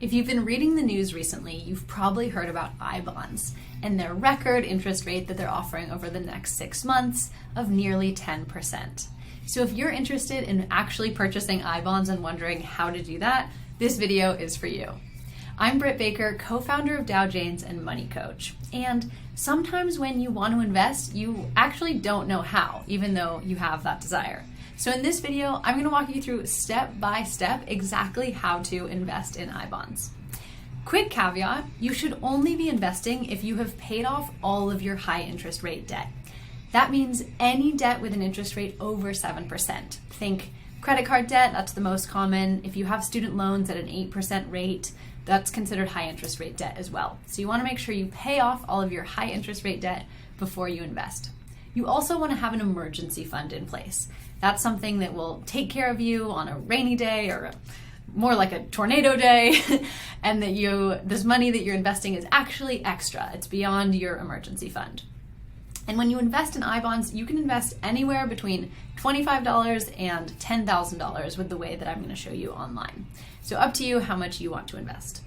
If you've been reading the news recently, you've probably heard about IBonds and their record interest rate that they're offering over the next 6 months of nearly 10%. So if you're interested in actually purchasing IBonds and wondering how to do that, this video is for you. I'm Britt Baker, co-founder of Dow Janes and Money Coach. And sometimes when you want to invest, you actually don't know how, even though you have that desire. So in this video, I'm going to walk you through step by step exactly how to invest in IBonds. Quick caveat, you should only be investing if you have paid off all of your high interest rate debt. That means any debt with an interest rate over 7%. Think credit card debt, that's the most common. If you have student loans at an 8% rate, that's considered high interest rate debt as well. So you want to make sure you pay off all of your high interest rate debt before you invest. You also want to have an emergency fund in place. That's something that will take care of you on a rainy day or more like a tornado day, and that this money that you're investing is actually extra. It's beyond your emergency fund. And when you invest in IBonds, you can invest anywhere between $25 and $10,000 with the way that I'm going to show you online. So up to you how much you want to invest.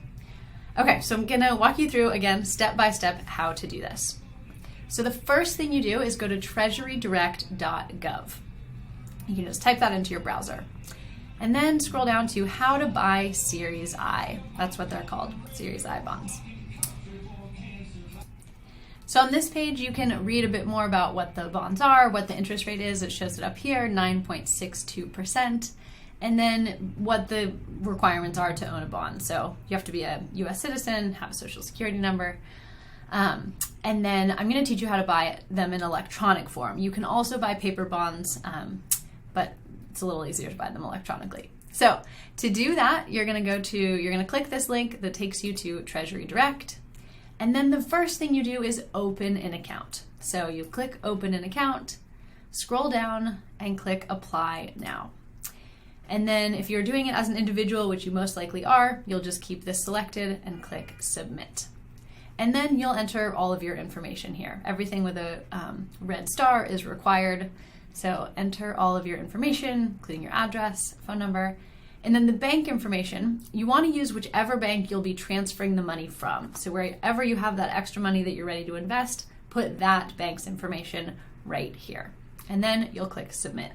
Okay, so I'm going to walk you through, again, step by step, how to do this. So the first thing you do is go to treasurydirect.gov. You can just type that into your browser. And then scroll down to how to buy Series I. That's what they're called, Series I bonds. So on this page, you can read a bit more about what the bonds are, what the interest rate is. It shows it up here, 9.62%. And then what the requirements are to own a bond. So you have to be a US citizen, have a social security number. And then I'm going to teach you how to buy them in electronic form. You can also buy paper bonds, but it's a little easier to buy them electronically. So to do that, you're going to click this link that takes you to Treasury Direct. And then the first thing you do is open an account. So you click open an account, scroll down and click apply now. And then if you're doing it as an individual, which you most likely are, you'll just keep this selected and click submit. And then you'll enter all of your information here. Everything with a red star is required. So enter all of your information, including your address, phone number, and then the bank information. You want to use whichever bank you'll be transferring the money from. So wherever you have that extra money that you're ready to invest, put that bank's information right here. And then you'll click submit.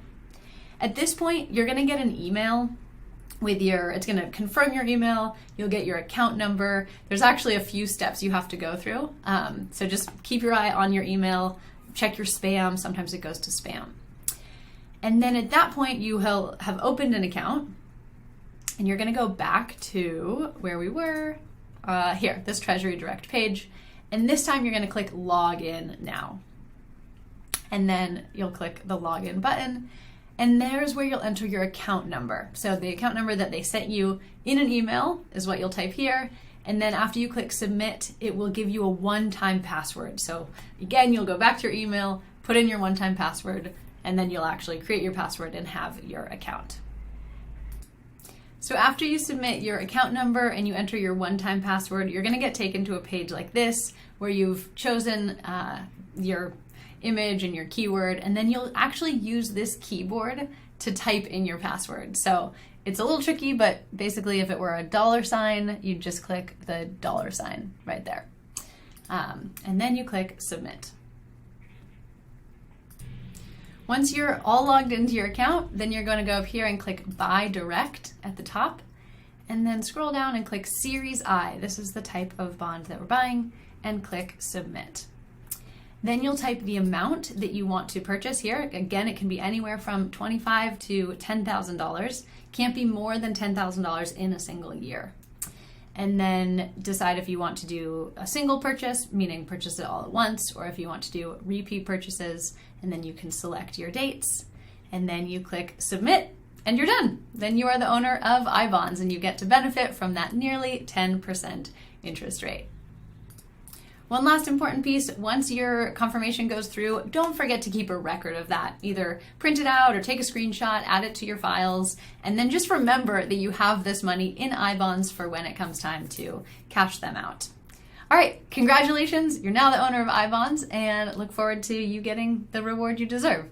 At this point, you're going to get an email it's going to confirm your email. You'll get your account number. There's actually a few steps you have to go through. So just keep your eye on your email, check your spam. Sometimes it goes to spam. And then at that point, you will have opened an account, and you're going to go back to where we were, here, this Treasury Direct page. And this time you're going to click login now. And then you'll click the login button. And there's where you'll enter your account number. So the account number that they sent you in an email is what you'll type here. And then after you click submit, it will give you a one-time password. So again, you'll go back to your email, put in your one-time password, and then you'll actually create your password and have your account. So after you submit your account number and you enter your one-time password, you're going to get taken to a page like this where you've chosen your image and your keyword, and then you'll actually use this keyboard to type in your password. So it's a little tricky, but basically if it were a $sign, you'd just click the $sign right there. And then you click submit. Once you're all logged into your account, then you're going to go up here and click buy direct at the top, and then scroll down and click Series I. This is the type of bond that we're buying, and click submit. Then you'll type the amount that you want to purchase here. Again, it can be anywhere from $25,000 to $10,000. Can't be more than $10,000 in a single year. And then decide if you want to do a single purchase, meaning purchase it all at once, or if you want to do repeat purchases, and then you can select your dates, and then you click submit, and you're done. Then you are the owner of IBonds, and you get to benefit from that nearly 10% interest rate. One last important piece, once your confirmation goes through, don't forget to keep a record of that. Either print it out or take a screenshot, add it to your files, and then just remember that you have this money in IBonds for when it comes time to cash them out. All right, congratulations, you're now the owner of IBonds, and look forward to you getting the reward you deserve.